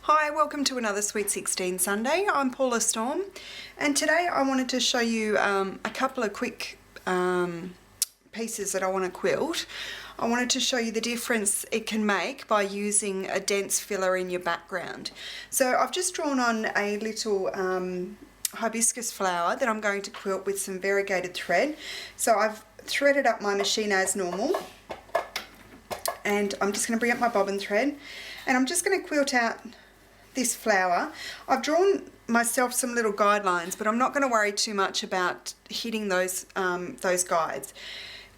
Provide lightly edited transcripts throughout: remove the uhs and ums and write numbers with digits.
Hi, welcome to another Sweet 16 Sunday. I'm Paula Storm, and today I wanted to show you a couple of quick pieces that I want to quilt. I wanted to show you the difference it can make by using a dense filler in your background. So I've just drawn on a little hibiscus flower that I'm going to quilt with some variegated thread. So I've threaded up my machine as normal, and I'm just going to bring up my bobbin thread, and I'm just going to quilt out this flower. I've drawn myself some little guidelines, but I'm not going to worry too much about hitting those guides.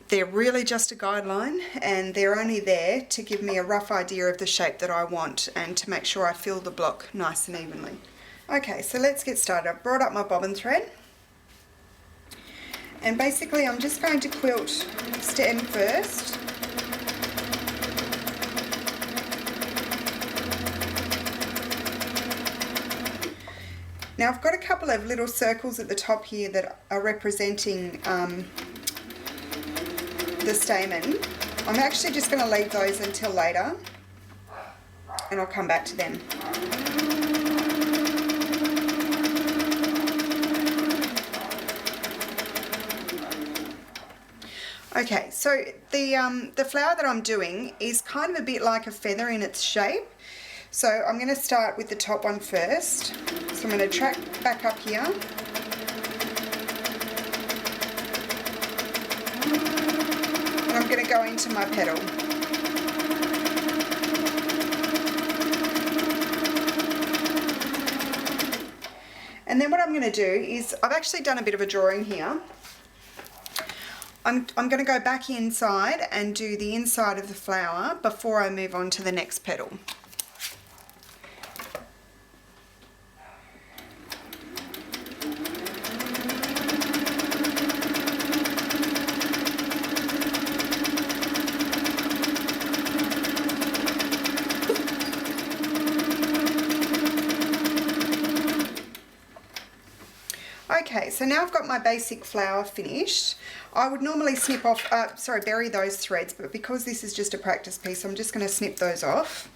They're really just a guideline, and they're only there to give me a rough idea of the shape that I want and to make sure I fill the block nice and evenly. Okay, so let's get started. I've brought up my bobbin thread, and basically I'm just going to quilt stem first. Now I've got a couple of little circles at the top here that are representing the stamen. I'm actually just going to leave those until later, and I'll come back to them. Okay, so the flower that I'm doing is kind of a bit like a feather in its shape. So I'm going to start with the top one first. So I'm going to track back up here. And I'm going to go into my petal. And then what I'm going to do is, I've actually done a bit of a drawing here. I'm going to go back inside and do the inside of the flower before I move on to the next petal. Okay, so now I've got my basic flower finished. I would normally snip off, bury those threads, but because this is just a practice piece, I'm just going to snip those off.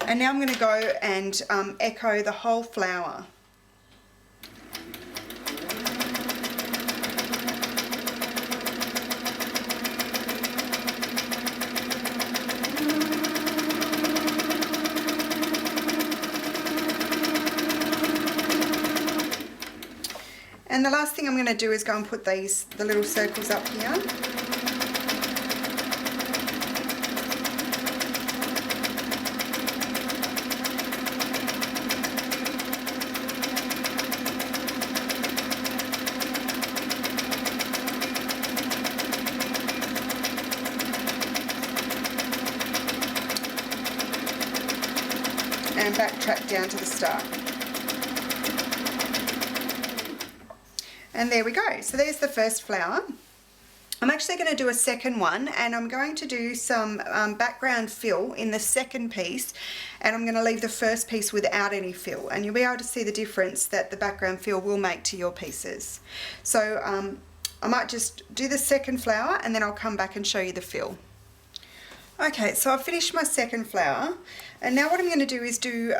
And now I'm going to go and echo the whole flower. And the last thing I'm going to do is go and put the little circles up here. And backtrack down to the start. And there we go. So there's the first flower. I'm actually going to do a second one, and I'm going to do some background fill in the second piece, and I'm going to leave the first piece without any fill, and you'll be able to see the difference that the background fill will make to your pieces. So I might just do the second flower, and then I'll come back and show you the fill. Okay, so I've finished my second flower, and now what I'm going to do is do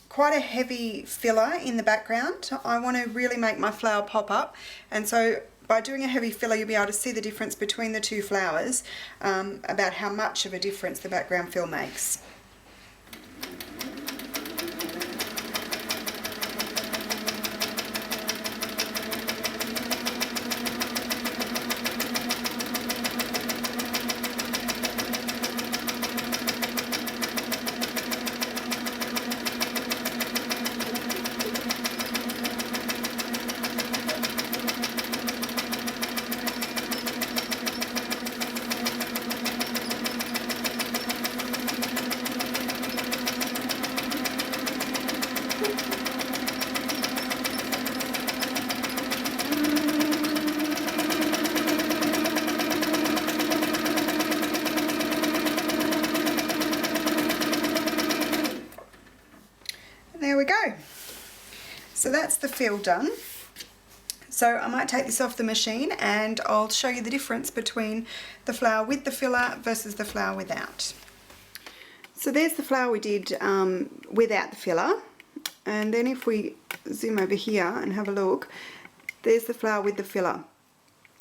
quite a heavy filler in the background. I want to really make my flower pop up, and so by doing a heavy filler you'll be able to see the difference between the two flowers, about how much of a difference the background fill makes. There we go. So that's the fill done. So I might take this off the machine and I'll show you the difference between the flower with the filler versus the flower without. So there's the flower we did without the filler, and then if we zoom over here and have a look, there's the flower with the filler.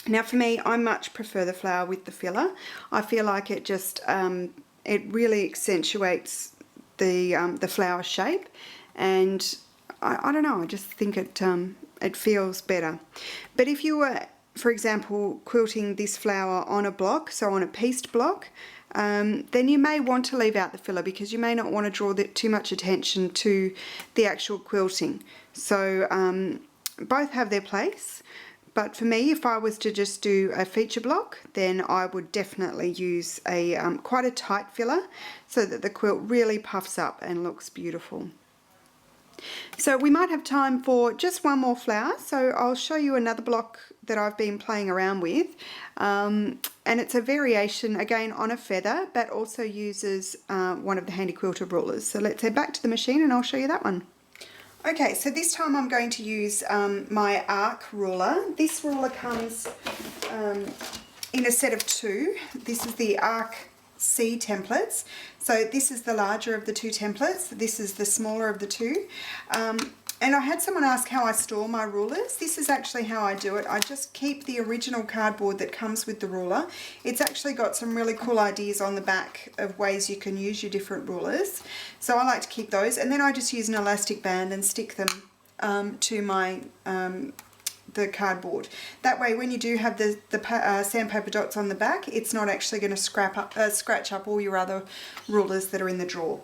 Now for me, I much prefer the flower with the filler. I feel like it just, it really accentuates the flower shape, and I don't know, I just think it feels better. But if you were, for example, quilting this flower on a block, so on a pieced block, then you may want to leave out the filler because you may not want to draw too much attention to the actual quilting. So both have their place, but for me, if I was to just do a feature block, then I would definitely use a quite a tight filler so that the quilt really puffs up and looks beautiful. So we might have time for just one more flower, so I'll show you another block that I've been playing around with, and it's a variation again on a feather, but also uses one of the Handy Quilter rulers. So let's head back to the machine and I'll show you that one. Okay, so this time I'm going to use my arc ruler. This ruler comes in a set of two. This is the arc C templates. So this is the larger of the two templates. This is the smaller of the two. And I had someone ask how I store my rulers. This is actually how I do it. I just keep the original cardboard that comes with the ruler. It's actually got some really cool ideas on the back of ways you can use your different rulers. So I like to keep those, and then I just use an elastic band and stick them to my the cardboard. That way when you do have the sandpaper dots on the back, it's not actually going to scratch up all your other rulers that are in the drawer.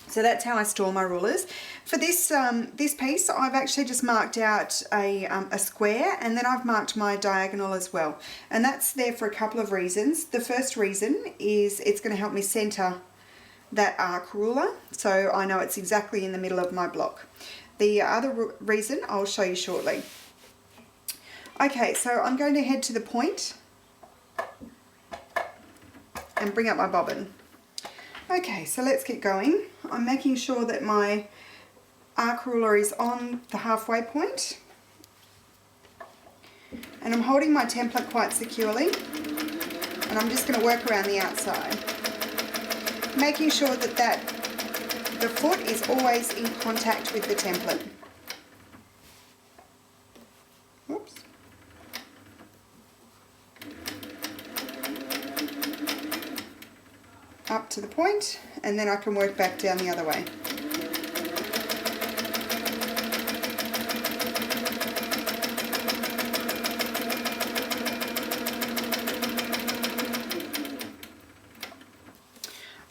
So that's how I store my rulers. For this this piece, I've actually just marked out a square, and then I've marked my diagonal as well. And that's there for a couple of reasons. The first reason is it's going to help me center that arc ruler, so I know it's exactly in the middle of my block. The other reason I'll show you shortly. Okay, so I'm going to head to the point and bring up my bobbin. Okay, so let's get going. I'm making sure that my arc ruler is on the halfway point, and I'm holding my template quite securely, and I'm just going to work around the outside, making sure that the foot is always in contact with the template. Oops. Up to the point, and then I can work back down the other way.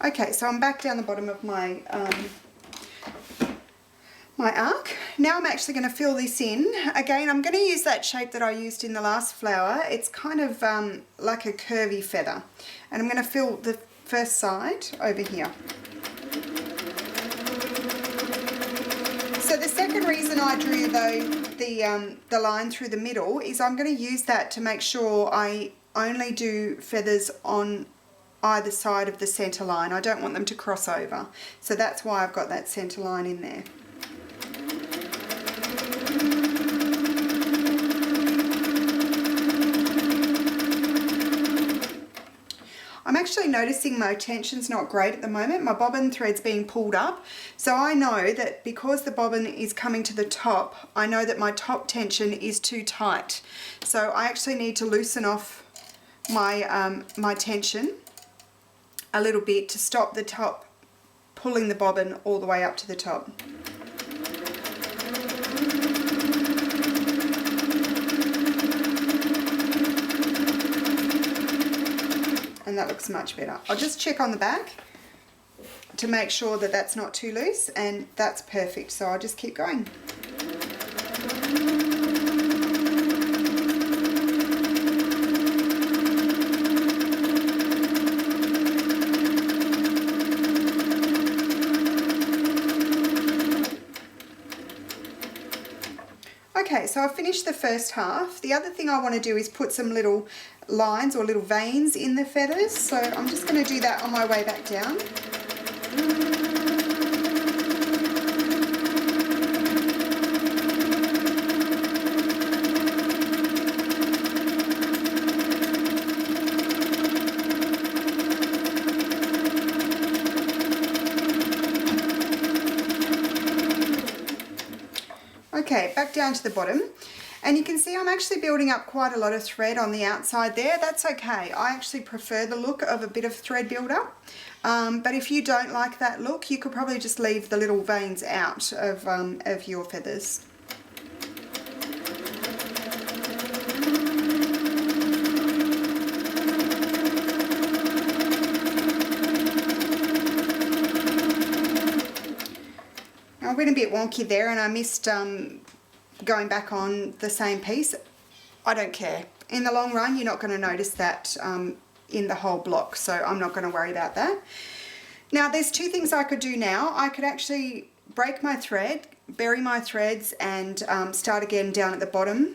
Okay, so I'm back down the bottom of my my arc. Now I'm actually going to fill this in. Again, I'm going to use that shape that I used in the last flower. It's kind of like a curvy feather, and I'm going to fill the first side over here. So the second reason I drew the line through the middle is I'm going to use that to make sure I only do feathers on either side of the center line. I don't want them to cross over, so that's why I've got that center line in there. I'm actually noticing my tension's not great at the moment. My bobbin thread's being pulled up, so I know that because the bobbin is coming to the top, I know that my top tension is too tight. So I actually need to loosen off my, my tension a little bit to stop the top pulling the bobbin all the way up to the top. And that looks much better. I'll just check on the back to make sure that that's not too loose, and that's perfect, so I'll just keep going. Okay, so I've finished the first half. The other thing I want to do is put some little lines or little veins in the feathers, so I'm just going to do that on my way back down. down to the bottom. And you can see I'm actually building up quite a lot of thread on the outside there. That's okay. I actually prefer the look of a bit of thread build-up. But if you don't like that look, you could probably just leave the little veins out of your feathers. Now, I went a bit wonky there and I missed going back on the same piece. I don't care. In the long run, you're not going to notice that in the whole block, so I'm not going to worry about that. Now, there's two things I could do now. I could actually break my thread, bury my threads, and start again down at the bottom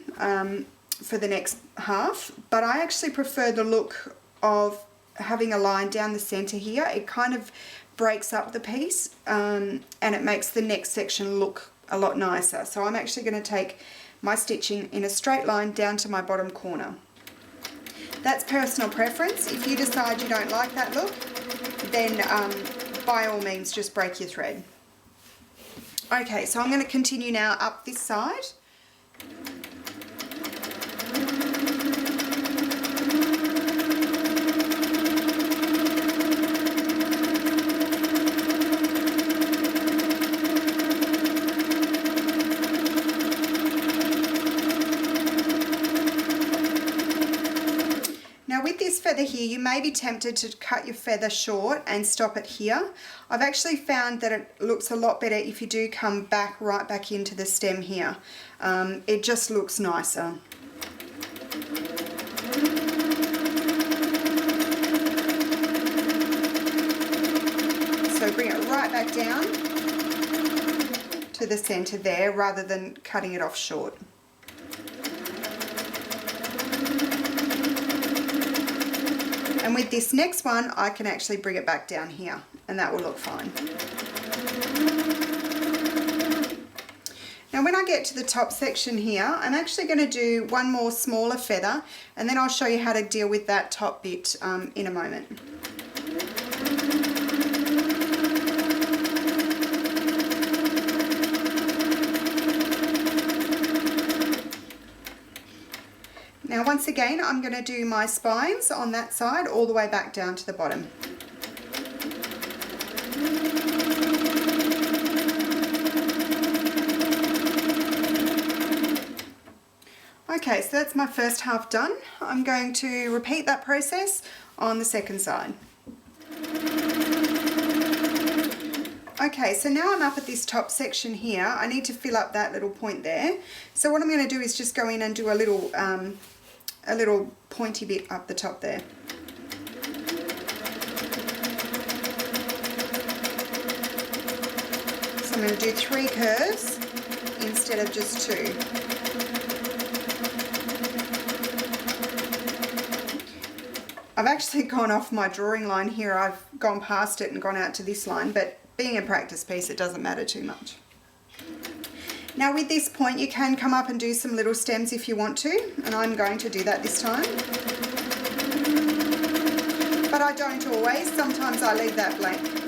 for the next half, but I actually prefer the look of having a line down the center here. It kind of breaks up the piece and it makes the next section look a lot nicer. So I'm actually going to take my stitching in a straight line down to my bottom corner. That's personal preference. If you decide you don't like that look, then by all means just break your thread. Okay, so I'm going to continue now up this side. Feather here, you may be tempted to cut your feather short and stop it here. I've actually found that it looks a lot better if you do come back right back into the stem here. It just looks nicer. So bring it right back down to the center there rather than cutting it off short. And with this next one, I can actually bring it back down here, and that will look fine. Now when I get to the top section here, I'm actually going to do one more smaller feather, and then I'll show you how to deal with that top bit in a moment. Now once again, I'm going to do my spines on that side all the way back down to the bottom. Okay, so that's my first half done. I'm going to repeat that process on the second side. Okay, so now I'm up at this top section here. I need to fill up that little point there. So what I'm going to do is just go in and do a little pointy bit up the top there. So I'm going to do 3 curves instead of just 2. I've actually gone off my drawing line here. I've gone past it and gone out to this line, but being a practice piece, it doesn't matter too much. Now with this point, you can come up and do some little stems if you want to, and I'm going to do that this time. But I don't always. Sometimes I leave that blank.